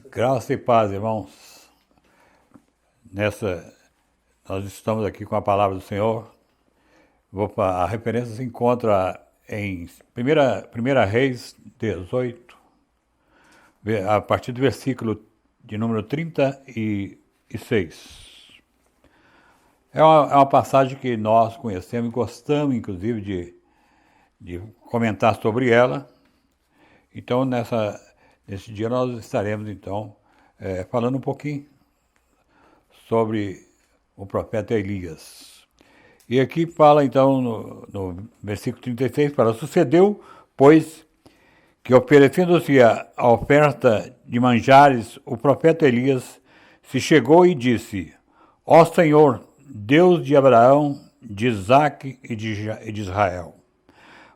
Graça e paz, irmãos. Nós estamos aqui com a palavra do Senhor. A referência se encontra em 1 Reis 18, a partir do versículo de número 36. É uma passagem que nós conhecemos e gostamos, inclusive, de comentar sobre ela. Então, nesse dia nós estaremos, então, falando um pouquinho sobre o profeta Elias. E aqui fala, então, no versículo 36, sucedeu, pois, que oferecendo-se a oferta de manjares, o profeta Elias se chegou e disse: Ó Senhor, Deus de Abraão, de Isaque e de Israel,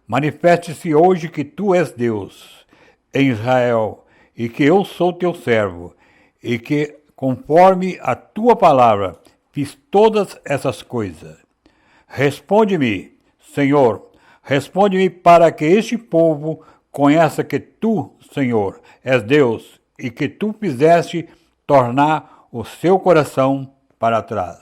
manifeste-se hoje que tu és Deus em Israel, e que eu sou teu servo, e que, conforme a tua palavra, fiz todas essas coisas. Responde-me, Senhor, responde-me para que este povo conheça que tu, Senhor, és Deus, e que tu fizeste tornar o seu coração para trás.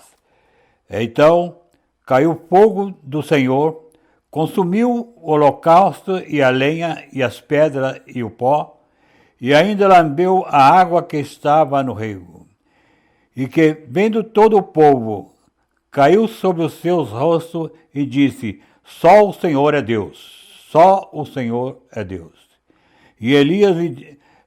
Então caiu fogo do Senhor, consumiu o holocausto e a lenha e as pedras e o pó, e ainda lambeu a água que estava no rego. E que, vendo todo o povo, caiu sobre os seus rostos e disse: Só o Senhor é Deus, só o Senhor é Deus. E Elias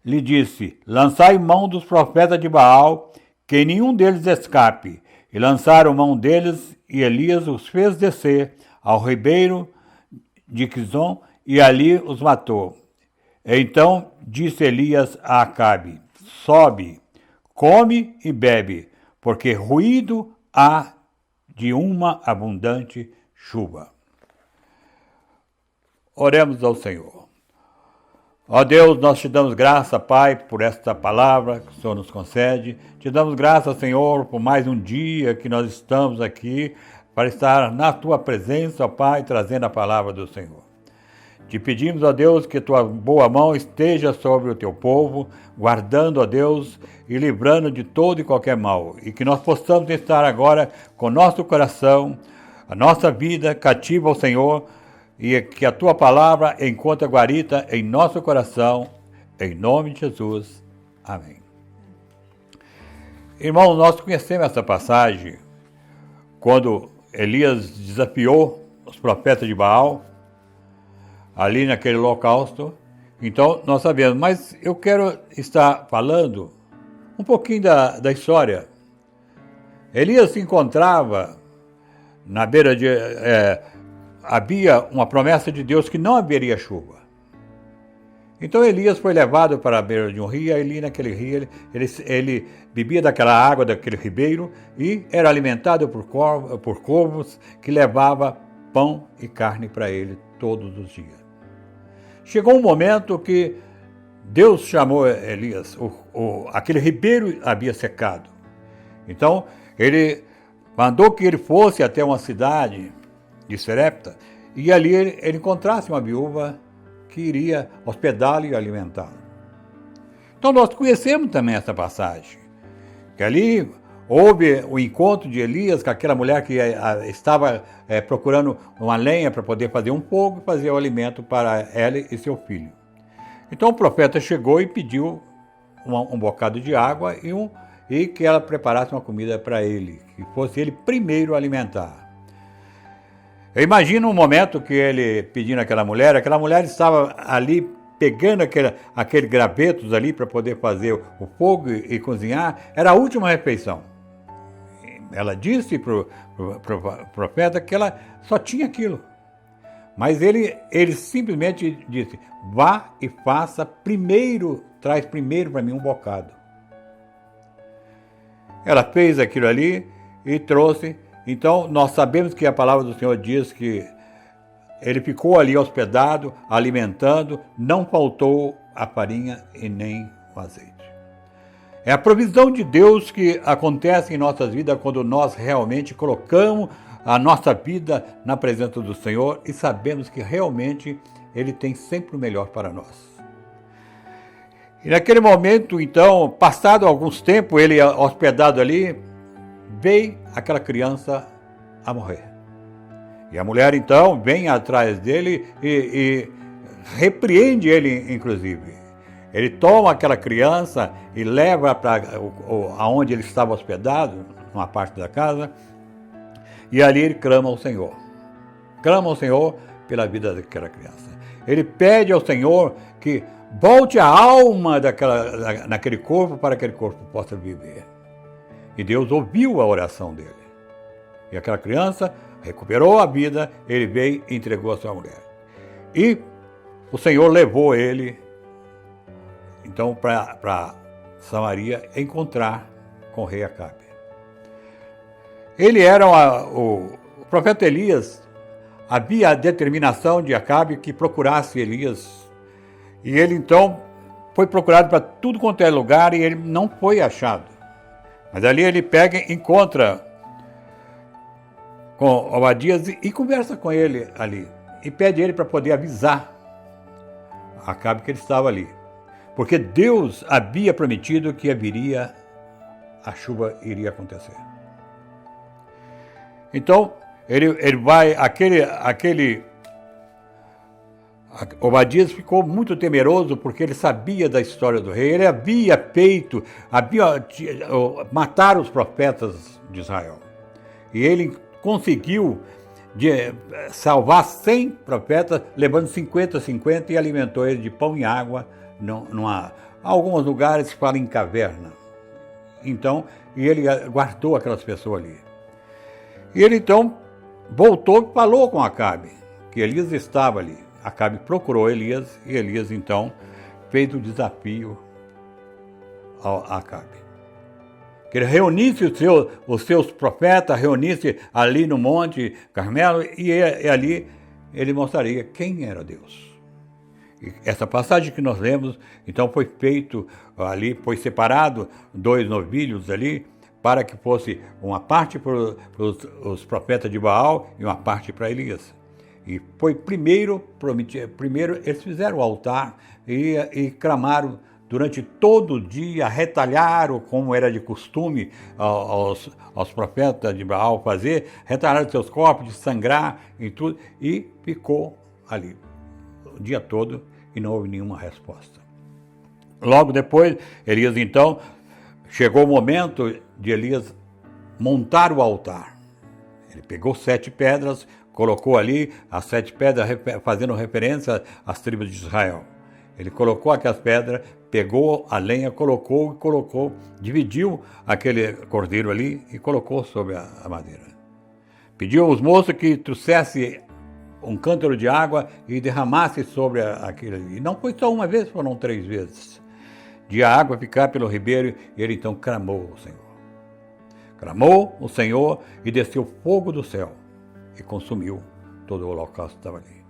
lhe disse: Lançai mão dos profetas de Baal, que nenhum deles escape. E lançaram mão deles, e Elias os fez descer ao ribeiro de Quizon, e ali os matou. Então disse Elias a Acabe: Sobe, come e bebe, porque ruído há de uma abundante chuva. Oremos ao Senhor. Ó Deus, nós te damos graça, Pai, por esta palavra que o Senhor nos concede. Te damos graça, Senhor, por mais um dia que nós estamos aqui para estar na tua presença, ó Pai, trazendo a palavra do Senhor. Te pedimos, ó Deus, que tua boa mão esteja sobre o teu povo, guardando, ó Deus, e livrando de todo e qualquer mal. E que nós possamos estar agora com nosso coração, a nossa vida cativa ao Senhor, e que a tua palavra encontre guarita em nosso coração, em nome de Jesus. Amém. Irmãos, nós conhecemos essa passagem quando Elias desafiou os profetas de Baal, ali naquele holocausto. Então, nós sabemos, mas eu quero estar falando um pouquinho da história. Elias se encontrava na beira de... havia uma promessa de Deus que não haveria chuva. Então Elias foi levado para a beira de um rio, e ali naquele rio ele bebia daquela água, daquele ribeiro, e era alimentado por corvos que levava pão e carne para ele todos os dias. Chegou um momento que Deus chamou Elias, aquele ribeiro havia secado. Então ele mandou que ele fosse até uma cidade de Serepta, e ali ele encontrasse uma viúva que iria hospedá-lo e alimentá-lo. Então nós conhecemos também essa passagem, que ali houve o encontro de Elias com aquela mulher que estava procurando uma lenha para poder fazer um fogo e fazer o alimento para ela e seu filho. Então o profeta chegou e pediu um bocado de água e que ela preparasse uma comida para ele, que fosse ele primeiro alimentar. Eu imagino um momento que ele pedindo aquela mulher estava ali pegando aquele gravetos ali para poder fazer o fogo e cozinhar. Era a última refeição. Ela disse para o profeta que ela só tinha aquilo. Mas ele simplesmente disse: vá e faça primeiro, traz primeiro para mim um bocado. Ela fez aquilo ali e trouxe. Então, nós sabemos que a palavra do Senhor diz que ele ficou ali hospedado, alimentando, não faltou a farinha e nem o azeite. É a provisão de Deus que acontece em nossas vidas quando nós realmente colocamos a nossa vida na presença do Senhor e sabemos que realmente Ele tem sempre o melhor para nós. E naquele momento, então, passado alguns tempos, ele hospedado ali, veio aquela criança a morrer. E a mulher, então, vem atrás dele e repreende ele, inclusive. Ele toma aquela criança e leva para aonde ele estava hospedado, numa parte da casa, e ali ele clama ao Senhor. Clama ao Senhor pela vida daquela criança. Ele pede ao Senhor que volte a alma naquele corpo para que aquele corpo possa viver. E Deus ouviu a oração dele. E aquela criança recuperou a vida, ele veio e entregou a sua mulher. E o Senhor levou ele, então, para Samaria encontrar com o rei Acabe. Ele era o profeta Elias, havia a determinação de Acabe que procurasse Elias. E ele, então, foi procurado para tudo quanto é lugar e ele não foi achado. Mas ali ele pega, encontra com Obadias e conversa com ele ali. E pede ele para poder avisar Acabe que ele estava ali. Porque Deus havia prometido que haveria, a chuva iria acontecer. Então, ele vai, Obadias ficou muito temeroso porque ele sabia da história do rei. Ele havia matar os profetas de Israel. E ele conseguiu salvar 100 profetas, levando 50 e alimentou eles de pão e água. Alguns lugares falam em caverna. Então, e ele guardou aquelas pessoas ali. E ele então voltou e falou com Acabe, que Elias estava ali. Acabe procurou Elias e Elias então fez o desafio a Acabe. Que ele reunisse os seus profetas, reunisse ali no Monte Carmelo e ali ele mostraria quem era Deus. E essa passagem que nós lemos, então foi feito ali, foi separado 2 novilhos ali, para que fosse uma parte para os profetas de Baal e uma parte para Elias. E foi primeiro eles fizeram o altar e clamaram durante todo o dia, retalharam, como era de costume aos profetas de Baal fazer, retalharam seus corpos, de sangrar e tudo, e ficou ali o dia todo e não houve nenhuma resposta. Logo depois, Elias então, chegou o momento de Elias montar o altar. Ele pegou 7 pedras, colocou ali as 7 pedras fazendo referência às tribos de Israel. Ele colocou aquelas pedras, pegou a lenha, colocou, dividiu aquele cordeiro ali e colocou sobre a madeira. Pediu aos moços que trouxesse um cântaro de água e derramasse sobre aquele ali. E não foi só uma vez, foram 3 vezes. De a água ficar pelo ribeiro, e ele então clamou o Senhor. Clamou o Senhor e desceu fogo do céu e consumiu todo o holocausto que estava ali.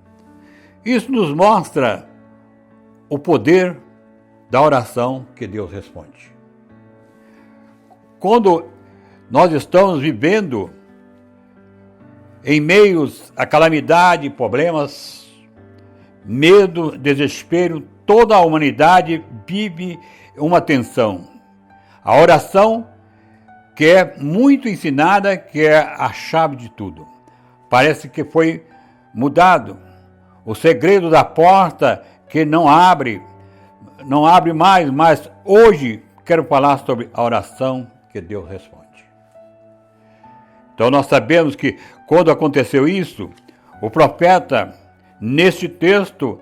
Isso nos mostra o poder da oração que Deus responde. Quando nós estamos vivendo em meios a calamidade, problemas, medo, desespero, toda a humanidade vive uma tensão. A oração, que é muito ensinada, que é a chave de tudo. Parece que foi mudado. O segredo da porta que não abre mais, mas hoje quero falar sobre a oração que Deus responde. Então nós sabemos que quando aconteceu isso, o profeta, neste texto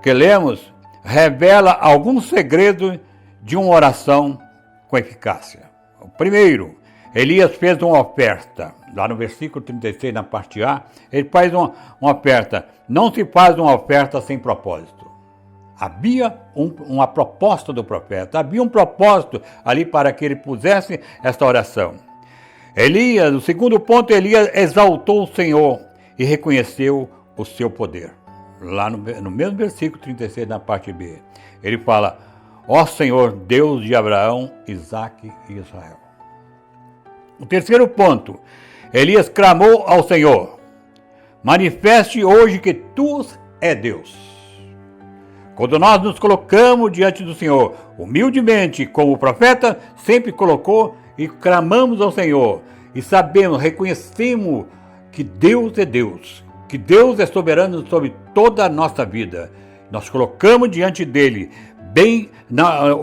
que lemos, revela alguns segredos de uma oração com eficácia. O primeiro, Elias fez uma oferta. Lá no versículo 36, na parte A, ele faz uma oferta. Não se faz uma oferta sem propósito. Havia uma proposta do profeta, havia um propósito ali para que ele pusesse esta oração. Elias, o segundo ponto, Elias exaltou o Senhor e reconheceu o seu poder. Lá no mesmo versículo 36, na parte B, ele fala: ó Senhor, Deus de Abraão, Isaque e Israel. O terceiro ponto, Elias clamou ao Senhor: manifeste hoje que tu é Deus. Quando nós nos colocamos diante do Senhor, humildemente, como o profeta sempre colocou, e clamamos ao Senhor, e sabemos, reconhecemos que Deus é Deus, que Deus é soberano sobre toda a nossa vida. Nós colocamos diante dele, bem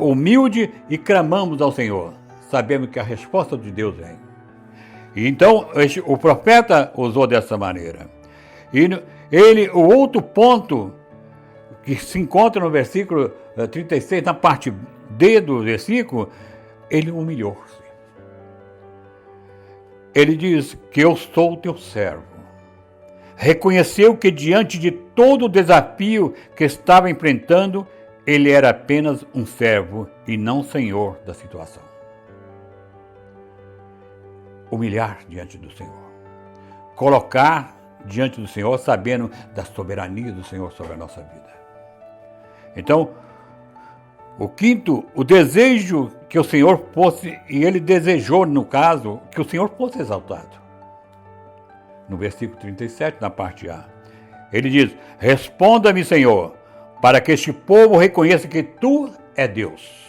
humilde, e clamamos ao Senhor. Sabemos que a resposta de Deus vem. E então, o profeta usou dessa maneira. E o outro ponto que se encontra no versículo 36, na parte D do versículo, ele humilhou-se. Ele diz que eu sou o teu servo. Reconheceu que diante de todo o desafio que estava enfrentando, ele era apenas um servo e não senhor da situação. Humilhar diante do Senhor. Colocar diante do Senhor, sabendo da soberania do Senhor sobre a nossa vida. Então, o quinto, o desejo que o Senhor fosse, e ele desejou, no caso, que o Senhor fosse exaltado. No versículo 37, na parte A, ele diz: responda-me, Senhor, para que este povo reconheça que tu é Deus.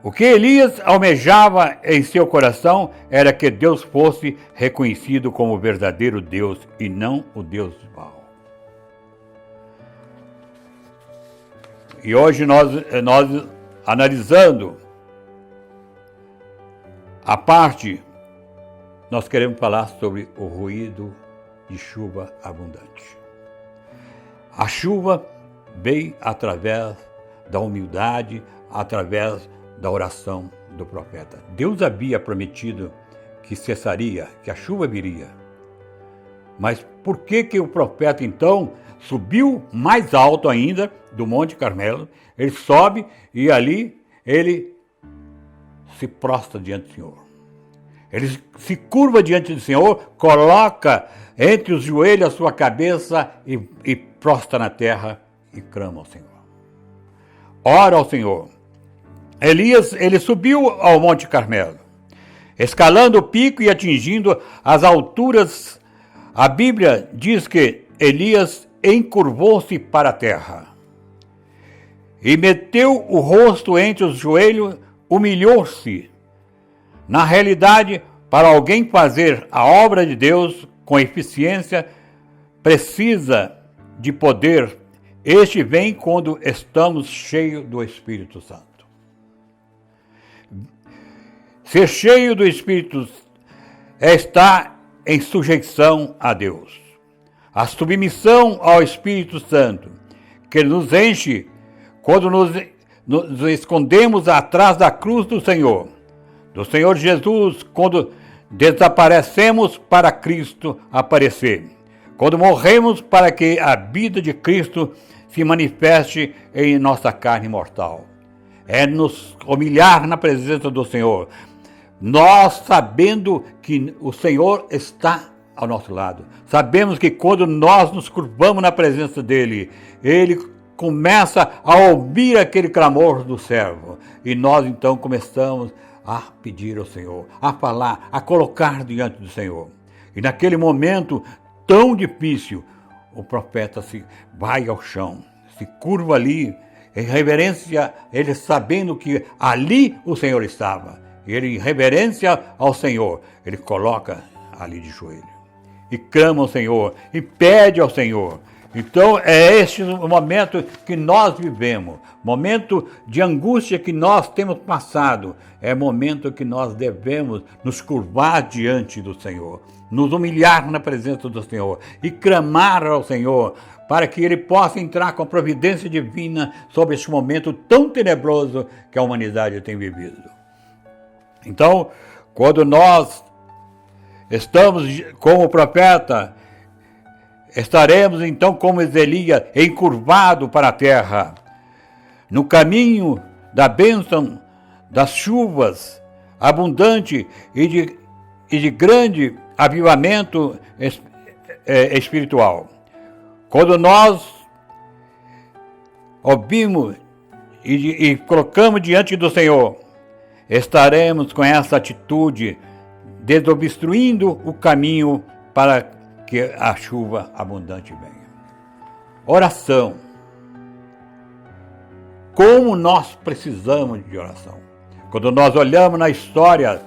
O que Elias almejava em seu coração era que Deus fosse reconhecido como o verdadeiro Deus e não o Deus de Baal. E hoje nós analisando a parte, nós queremos falar sobre o ruído de chuva abundante. A chuva veio através da humildade, através da oração do profeta. Deus havia prometido que cessaria, que a chuva viria. Mas por que o profeta então subiu mais alto ainda do Monte Carmelo? Ele sobe e ali ele se prostra diante do Senhor. Ele se curva diante do Senhor, coloca entre os joelhos a sua cabeça e prostra na terra e clama ao Senhor. Ora ao Senhor. Elias, ele subiu ao Monte Carmelo, escalando o pico e atingindo as alturas. A Bíblia diz que Elias encurvou-se para a terra e meteu o rosto entre os joelhos, humilhou-se. Na realidade, para alguém fazer a obra de Deus com eficiência, precisa de poder. Este vem quando estamos cheios do Espírito Santo. Ser cheio do Espírito é estar em sujeição a Deus. A submissão ao Espírito Santo, que nos enche quando nos escondemos atrás da cruz do Senhor Jesus, quando desaparecemos para Cristo aparecer, quando morremos para que a vida de Cristo se manifeste em nossa carne mortal. É nos humilhar na presença do Senhor, nós sabendo que o Senhor está ao nosso lado. Sabemos que quando nós nos curvamos na presença dele, ele começa a ouvir aquele clamor do servo. E nós então começamos a pedir ao Senhor, a falar, a colocar diante do Senhor. E naquele momento tão difícil, o profeta vai ao chão, se curva ali, em reverência, ele sabendo que ali o Senhor estava. Ele, em reverência ao Senhor, ele coloca ali de joelho. E clama ao Senhor, e pede ao Senhor. Então, é este o momento que nós vivemos. Momento de angústia que nós temos passado. É momento que nós devemos nos curvar diante do Senhor. Nos humilhar na presença do Senhor. E clamar ao Senhor, para que ele possa entrar com a providência divina sobre este momento tão tenebroso que a humanidade tem vivido. Então, quando nós estamos como o profeta, estaremos então como Elias, encurvado para a terra, no caminho da bênção das chuvas abundante e de grande avivamento espiritual. Quando nós ouvimos e colocamos diante do Senhor, estaremos com essa atitude, desobstruindo o caminho para que a chuva abundante venha. Oração. como nós precisamos de oração. Quando nós olhamos na história,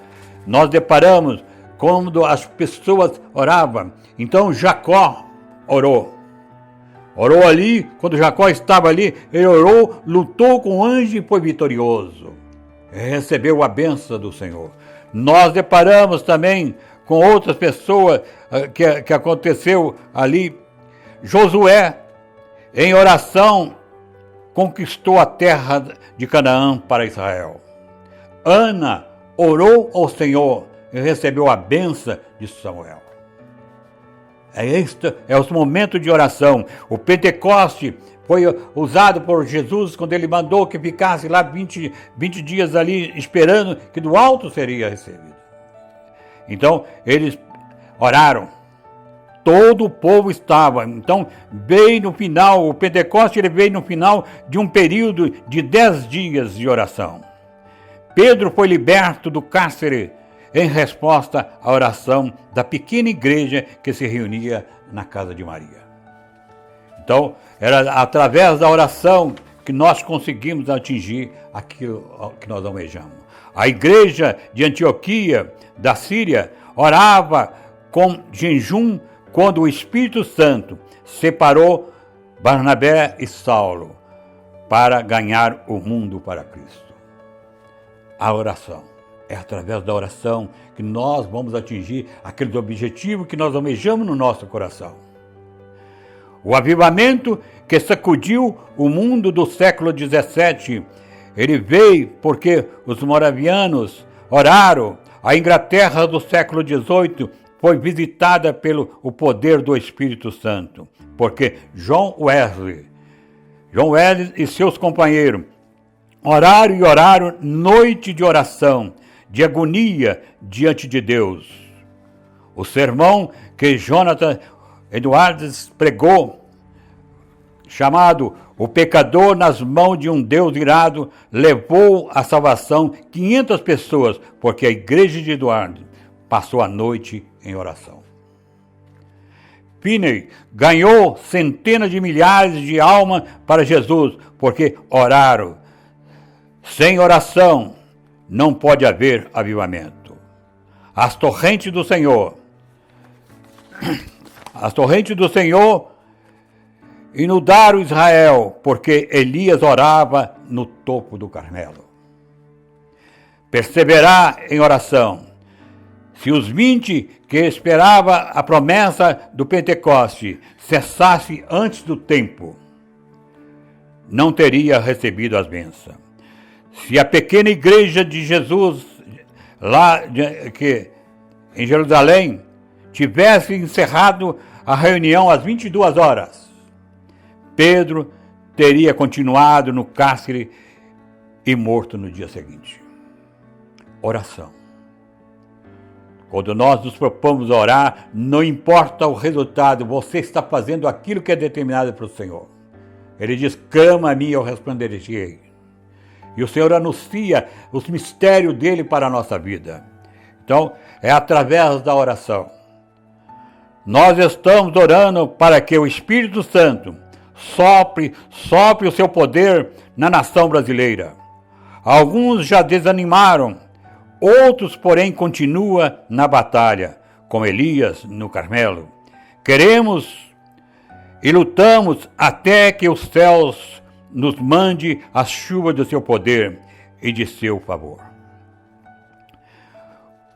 nós deparamos quando as pessoas oravam. Então Jacó orou. Orou ali, quando Jacó estava ali, ele orou, lutou com o anjo e foi vitorioso. Recebeu a bênção do Senhor. Nós deparamos também com outras pessoas que aconteceu ali. Josué, em oração, conquistou a terra de Canaã para Israel. Ana orou ao Senhor e recebeu a bênção de Samuel. Este é o momento de oração. O Pentecoste foi usado por Jesus quando ele mandou que ficasse lá 20 dias ali esperando que do alto seria recebido. Então, eles oraram. Todo o povo estava. Então, veio no final, o Pentecoste ele veio no final de um período de 10 dias de oração. Pedro foi liberto do cárcere em resposta à oração da pequena igreja que se reunia na casa de Maria. Então, era através da oração que nós conseguimos atingir aquilo que nós almejamos. A igreja de Antioquia, da Síria, orava com jejum quando o Espírito Santo separou Barnabé e Saulo para ganhar o mundo para Cristo. A oração. É através da oração que nós vamos atingir aqueles objetivos que nós almejamos no nosso coração. O avivamento que sacudiu o mundo do século XVII, ele veio porque os moravianos oraram. A Inglaterra do século XVIII foi visitada pelo poder do Espírito Santo, porque John Wesley e seus companheiros oraram e oraram noite de oração, de agonia diante de Deus. O sermão que Jonathan Edwards pregou, chamado O Pecador nas Mãos de um Deus Irado, levou à salvação 500 pessoas, porque a igreja de Edwards passou a noite em oração. Finney ganhou centenas de milhares de almas para Jesus, porque oraram. Sem oração, não pode haver avivamento. As torrentes do Senhor inundaram Israel, porque Elias orava no topo do Carmelo. Perseverar em oração. Se os 20 que esperava a promessa do Pentecoste cessasse antes do tempo, não teria recebido as bênçãos. Se a pequena igreja de Jesus, lá em Jerusalém, tivesse encerrado a reunião às 22 horas, Pedro teria continuado no cárcere e morto no dia seguinte. Oração. Quando nós nos propomos orar, não importa o resultado, você está fazendo aquilo que é determinado para o Senhor. Ele diz, clama a mim e eu responderei. E o Senhor anuncia os mistérios dele para a nossa vida. Então, é através da oração. Nós estamos orando para que o Espírito Santo sopre o seu poder na nação brasileira. Alguns já desanimaram, outros, porém, continuam na batalha, como Elias no Carmelo. Queremos e lutamos até que os céus nos mande a chuva do seu poder e de seu favor.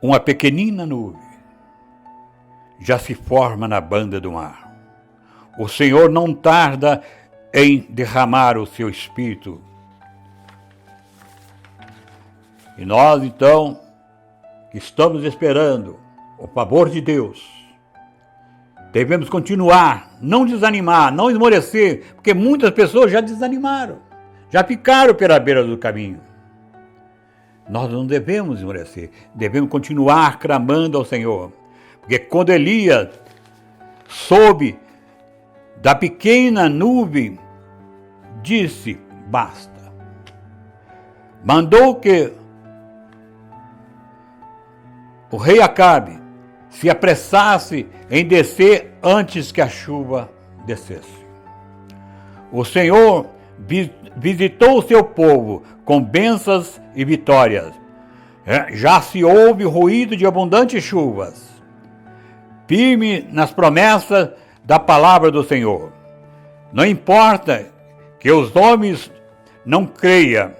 Uma pequenina nuvem já se forma na banda do mar. O Senhor não tarda em derramar o seu Espírito. E nós, então, estamos esperando o favor de Deus. Devemos continuar, não desanimar, não esmorecer, porque muitas pessoas já desanimaram, já ficaram pela beira do caminho. Nós não devemos esmorecer, devemos continuar clamando ao Senhor. Porque quando Elias soube da pequena nuvem, disse, basta. Mandou que o rei Acabe se apressasse em descer antes que a chuva descesse. O Senhor visitou o seu povo com bênçãos e vitórias. Já se ouve ruído de abundantes chuvas. Firme nas promessas da palavra do Senhor. Não importa que os homens não creiam,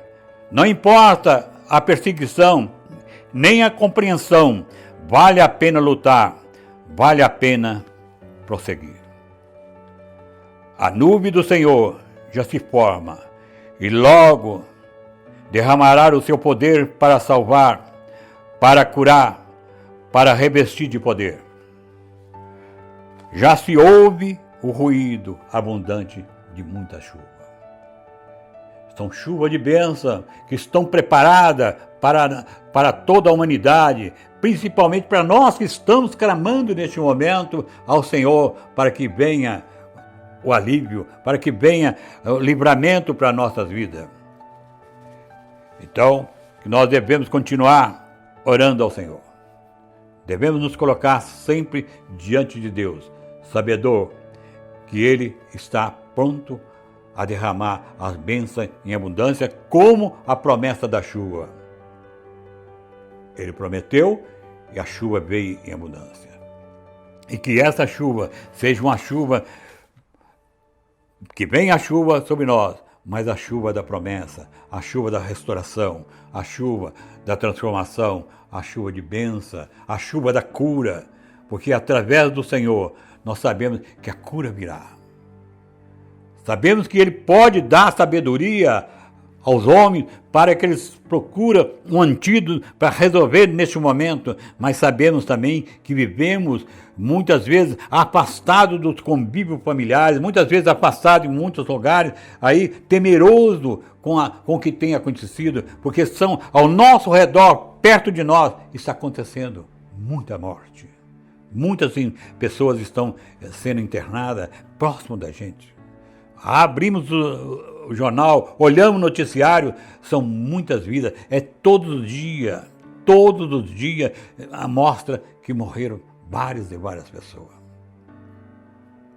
não importa a perseguição, nem a compreensão, vale a pena lutar, vale a pena prosseguir. A nuvem do Senhor já se forma e logo derramará o seu poder para salvar, para curar, para revestir de poder. Já se ouve o ruído abundante de muita chuva. São chuvas de bênção que estão preparadas para toda a humanidade, principalmente para nós que estamos clamando neste momento ao Senhor, para que venha o alívio, para que venha o livramento para nossas vidas. Então, nós devemos continuar orando ao Senhor. Devemos nos colocar sempre diante de Deus, sabedor que Ele está pronto a derramar as bênçãos em abundância, como a promessa da chuva. Ele prometeu e a chuva veio em abundância. E que essa chuva seja uma chuva, que venha a chuva sobre nós, mas a chuva da promessa, a chuva da restauração, a chuva da transformação, a chuva de bênção, a chuva da cura, porque através do Senhor nós sabemos que a cura virá. Sabemos que Ele pode dar sabedoria aos homens para que eles procurem um antídoto para resolver neste momento, mas sabemos também que vivemos muitas vezes afastados dos convívios familiares, muitas vezes afastados em muitos lugares, aí temeroso com o que tem acontecido, porque são ao nosso redor, perto de nós, está acontecendo muita morte. Muitas pessoas estão sendo internadas próximo da gente. Abrimos o jornal, olhamos o noticiário, são muitas vidas, é todos os dias mostra que morreram várias e várias pessoas.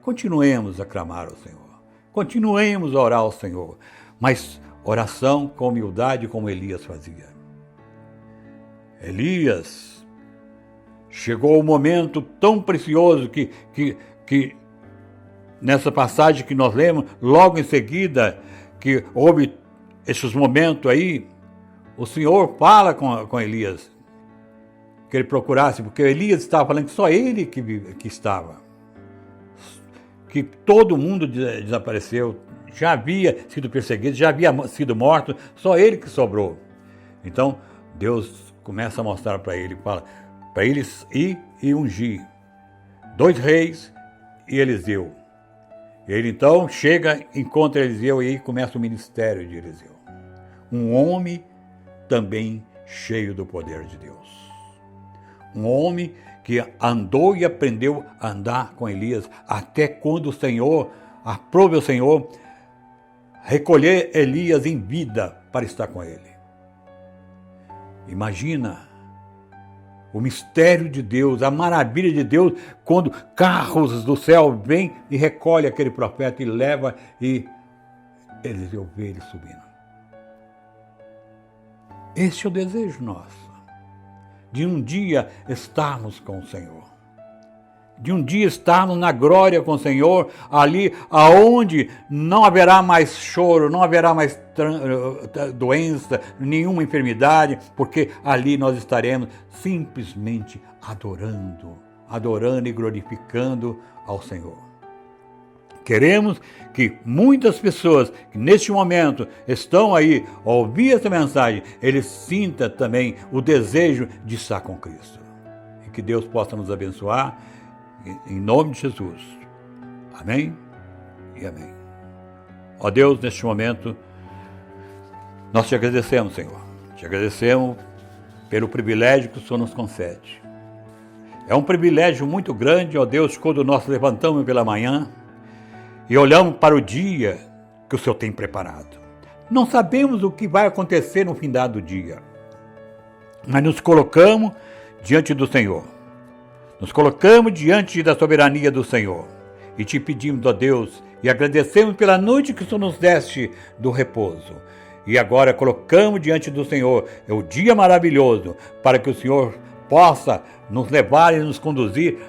Continuemos a clamar ao Senhor, continuemos a orar ao Senhor, mas oração com humildade como Elias fazia. Elias chegou o momento tão precioso que nessa passagem que nós lemos, logo em seguida, que houve esses momentos aí, o Senhor fala com Elias, que ele procurasse, porque Elias estava falando que só ele que estava, que todo mundo desapareceu, já havia sido perseguido, já havia sido morto, só ele que sobrou. Então, Deus começa a mostrar para ele, fala, para eles ir e ungir 2 reis e Eliseu. Ele então chega, encontra Eliseu e aí começa o ministério de Eliseu. Um homem também cheio do poder de Deus. Um homem que andou e aprendeu a andar com Elias até quando o Senhor, aprove o Senhor, recolher Elias em vida para estar com ele. Imagina o mistério de Deus, a maravilha de Deus, quando carros do céu vêm e recolhem aquele profeta e leva e Eliseu vê ele subindo. Esse é o desejo nosso, de um dia estarmos com o Senhor. De um dia estarmos na glória com o Senhor, ali aonde não haverá mais choro, não haverá mais doença, nenhuma enfermidade, porque ali nós estaremos simplesmente adorando e glorificando ao Senhor. Queremos que muitas pessoas que neste momento estão aí a ouvir essa mensagem, eles sintam também o desejo de estar com Cristo. E que Deus possa nos abençoar. Em nome de Jesus. Amém e amém. Ó Deus, neste momento, nós te agradecemos, Senhor. Te agradecemos pelo privilégio que o Senhor nos concede. É um privilégio muito grande, ó Deus, quando nós levantamos pela manhã e olhamos para o dia que o Senhor tem preparado. Não sabemos o que vai acontecer no findar do dia, mas nos colocamos diante do Senhor. Nos colocamos diante da soberania do Senhor e te pedimos, ó Deus, e agradecemos pela noite que o Senhor nos deste do repouso. E agora colocamos diante do Senhor o dia maravilhoso, para que o Senhor possa nos levar e nos conduzir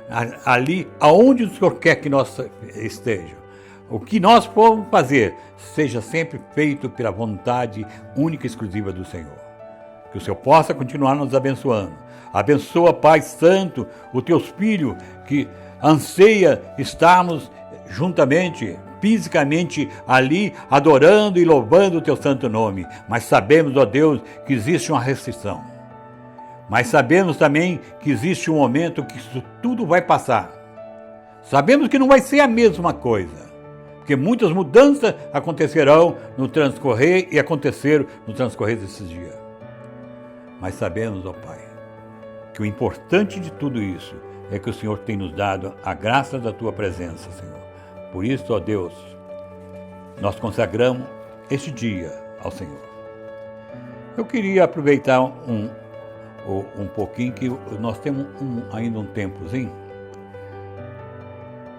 ali aonde o Senhor quer que nós estejamos. O que nós formos fazer, seja sempre feito pela vontade única e exclusiva do Senhor. Que o Senhor possa continuar nos abençoando. Abençoa, Pai Santo, os teus filhos que anseia estarmos juntamente, fisicamente ali, adorando e louvando o teu santo nome. Mas sabemos, ó Deus, que existe uma restrição. Mas sabemos também que existe um momento que isso tudo vai passar. Sabemos que não vai ser a mesma coisa, porque muitas mudanças acontecerão no transcorrer e aconteceram no transcorrer desses dias. Mas sabemos, ó Pai, que o importante de tudo isso é que o Senhor tem nos dado a graça da Tua presença, Senhor. Por isso, ó Deus, nós consagramos este dia ao Senhor. Eu queria aproveitar um pouquinho, que nós temos ainda um tempozinho,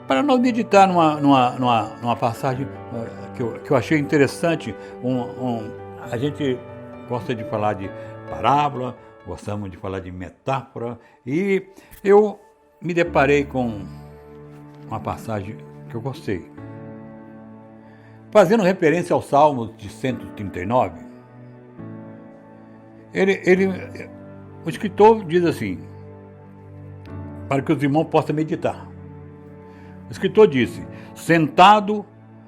para nós meditar numa passagem que eu achei interessante. A gente gosta de falar de parábola, gostamos de falar de metáfora, e eu me deparei com uma passagem que eu gostei. Fazendo referência ao Salmo de 139, o escritor diz assim, para que os irmãos possam meditar. O escritor disse: sentado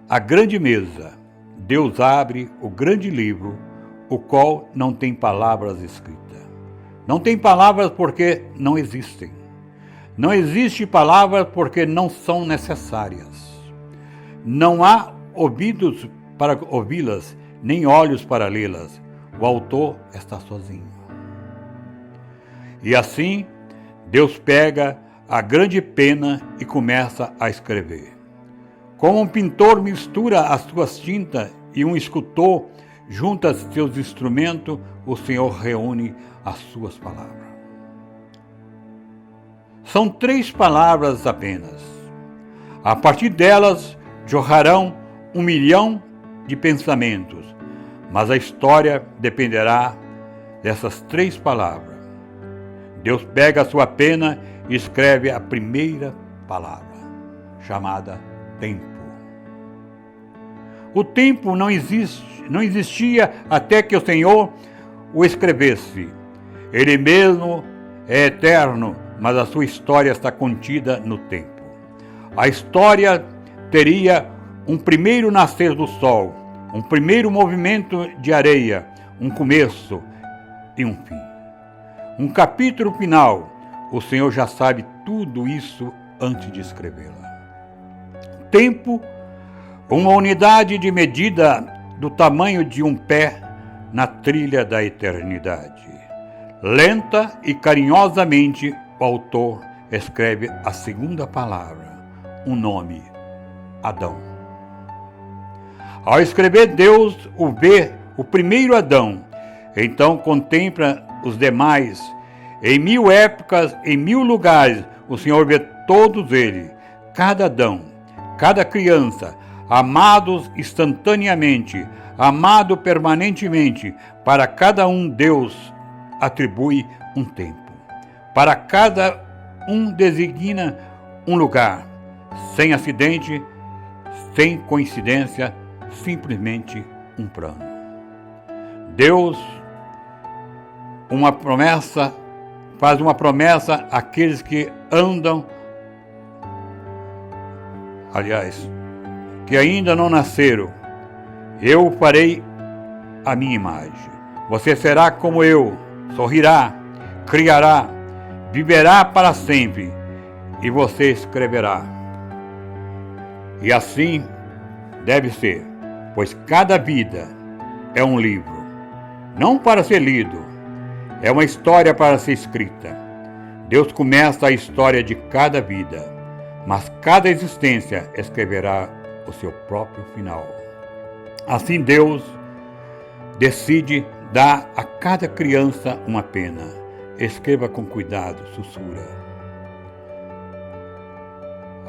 à grande mesa, Deus abre o grande livro, o qual não tem palavras escritas. Não tem palavras porque não existem. Não existe palavras porque não são necessárias. Não há ouvidos para ouvi-las, nem olhos para lê-las. O autor está sozinho. E assim, Deus pega a grande pena e começa a escrever. Como um pintor mistura as suas tintas e um escultor junta seus instrumentos, o Senhor reúne as suas palavras. São 3 palavras apenas. A partir delas, jorrarão 1 milhão de pensamentos, mas a história dependerá dessas 3 palavras. Deus pega a sua pena e escreve a primeira palavra, chamada tempo. O tempo não existia até que o Senhor o escrevesse. Ele mesmo é eterno, mas a sua história está contida no tempo. A história teria um primeiro nascer do sol, um primeiro movimento de areia, um começo e um fim. Um capítulo final. O Senhor já sabe tudo isso antes de escrevê-la. Tempo, uma unidade de medida do tamanho de um pé na trilha da eternidade. Lenta e carinhosamente, o autor escreve a segunda palavra, um nome, Adão. Ao escrever, Deus o vê, o primeiro Adão, então contempla os demais. Em 1000 épocas, em 1000 lugares, o Senhor vê todos eles, cada Adão, cada criança, amados instantaneamente, amado permanentemente. Para cada um, Deus atribui um tempo. Para cada um designa um lugar, sem acidente, sem coincidência, simplesmente um plano. Deus faz uma promessa àqueles que andam, que ainda não nasceram. Eu farei a minha imagem. Você será como eu, sorrirá, criará, viverá para sempre, e você escreverá. E assim deve ser, pois cada vida é um livro, não para ser lido, é uma história para ser escrita. Deus começa a história de cada vida, mas cada existência escreverá o seu próprio final. Assim Deus decide dar a cada criança uma pena. Escreva com cuidado, sussurra.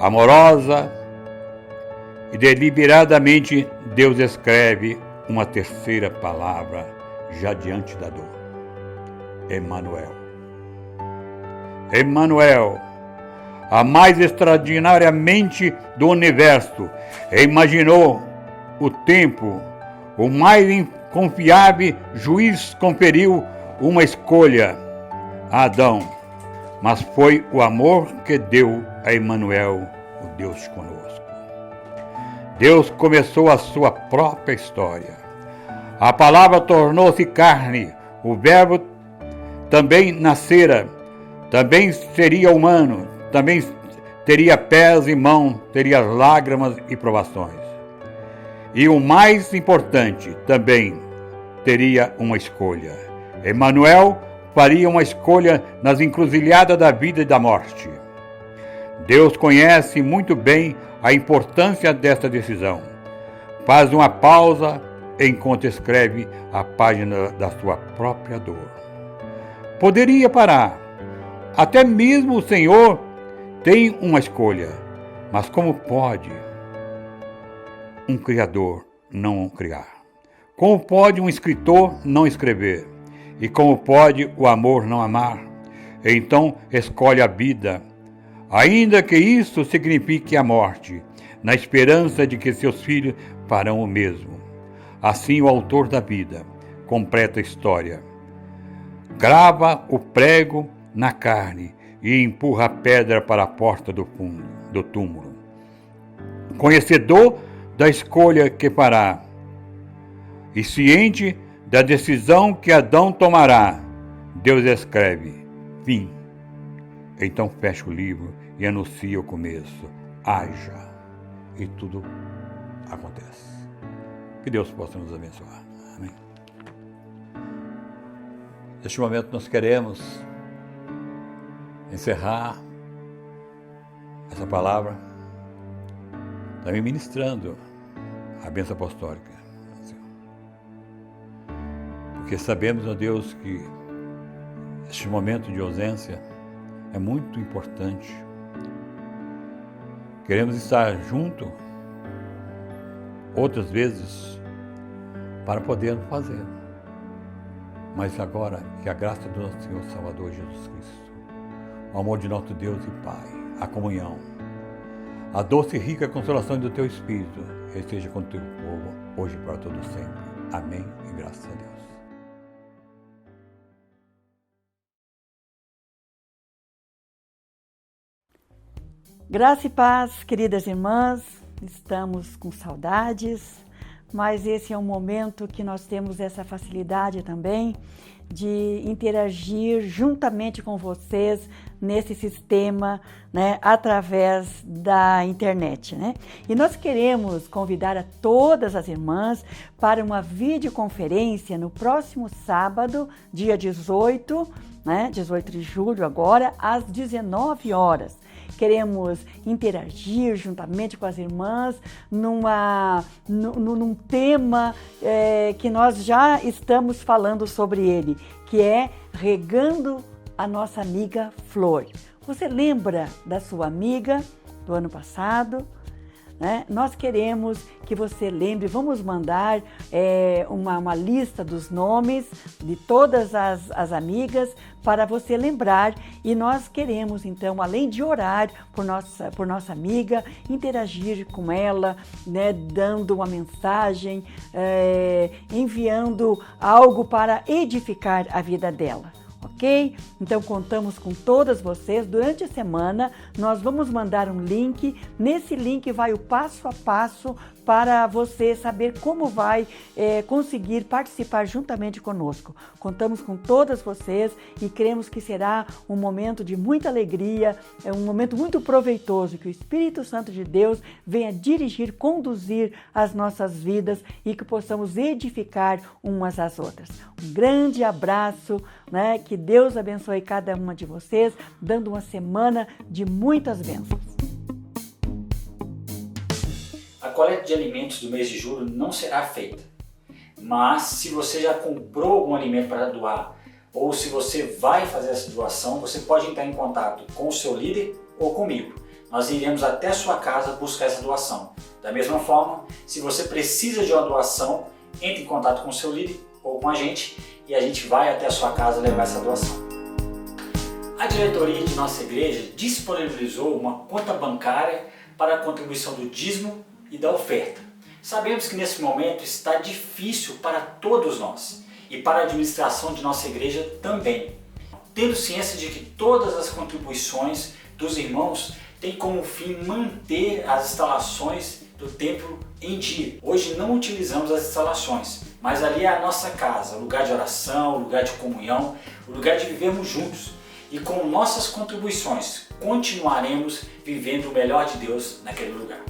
Amorosa E deliberadamente Deus escreve uma terceira palavra já diante da dor. Emanuel. Emanuel, a mais extraordinária mente do universo, imaginou o tempo, o mais inconfiável juiz conferiu uma escolha a Adão, mas foi o amor que deu a Emanuel, o Deus conosco. Deus começou a sua própria história. A palavra tornou-se carne, o verbo também nascera, também seria humano, também teria pés e mãos, teria lágrimas e provações. E o mais importante, também teria uma escolha. Emanuel faria uma escolha nas encruzilhadas da vida e da morte. Deus conhece muito bem a importância desta decisão. Faz uma pausa enquanto escreve a página da sua própria dor. Poderia parar. Até mesmo o Senhor tem uma escolha. Mas como pode um criador não criar? Como pode um escritor não escrever? E como pode o amor não amar? Então escolhe a vida, ainda que isso signifique a morte, na esperança de que seus filhos farão o mesmo. Assim o autor da vida completa a história. Grava o prego na carne e empurra a pedra para a porta do túmulo. Conhecedor da escolha que fará e ciente da decisão que Adão tomará, Deus escreve: fim. Então fecha o livro e anuncia o começo. Haja. E tudo acontece. Que Deus possa nos abençoar. Amém. Neste momento nós queremos encerrar essa palavra também ministrando a bênção apostólica. Porque sabemos, ó Deus, que este momento de ausência é muito importante. Queremos estar junto outras vezes para podermos fazer. Mas agora, que a graça do nosso Senhor Salvador Jesus Cristo, o amor de nosso Deus e Pai, a comunhão, a doce e rica consolação do Teu Espírito esteja com o Teu povo, hoje e para todo sempre. Amém e graças a Deus. Graça e paz, queridas irmãs, estamos com saudades, mas esse é um momento que nós temos essa facilidade também de interagir juntamente com vocês nesse sistema, né, através da internet, né? E nós queremos convidar a todas as irmãs para uma videoconferência no próximo sábado, dia 18, né, 18 de julho agora, às 19 horas. Queremos interagir juntamente com as irmãs num tema que nós já estamos falando sobre ele, que é regando a nossa amiga Flor. Você lembra da sua amiga do ano passado? Né? Nós queremos que você lembre, vamos mandar uma lista dos nomes de todas as amigas para você lembrar, e nós queremos então, além de orar por nossa amiga, interagir com ela, né, dando uma mensagem, enviando algo para edificar a vida dela. Ok? Então contamos com todas vocês. Durante a semana nós vamos mandar um link. Nesse link vai o passo a passo para você saber como vai conseguir participar juntamente conosco. Contamos com todas vocês e cremos que será um momento de muita alegria, um momento muito proveitoso, que o Espírito Santo de Deus venha dirigir, conduzir as nossas vidas e que possamos edificar umas às outras. Um grande abraço, né? Que Deus abençoe cada uma de vocês, dando uma semana de muitas bênçãos. A coleta de alimentos do mês de julho não será feita, mas se você já comprou algum alimento para doar ou se você vai fazer essa doação, você pode entrar em contato com o seu líder ou comigo. Nós iremos até a sua casa buscar essa doação. Da mesma forma, se você precisa de uma doação, entre em contato com o seu líder ou com a gente e a gente vai até a sua casa levar essa doação. A diretoria de nossa igreja disponibilizou uma conta bancária para a contribuição do dízimo e da oferta. Sabemos que nesse momento está difícil para todos nós e para a administração de nossa igreja também. Tendo ciência de que todas as contribuições dos irmãos têm como fim manter as instalações do templo em dia. Hoje não utilizamos as instalações, mas ali é a nossa casa, o lugar de oração, o lugar de comunhão, o lugar de vivermos juntos. E com nossas contribuições continuaremos vivendo o melhor de Deus naquele lugar.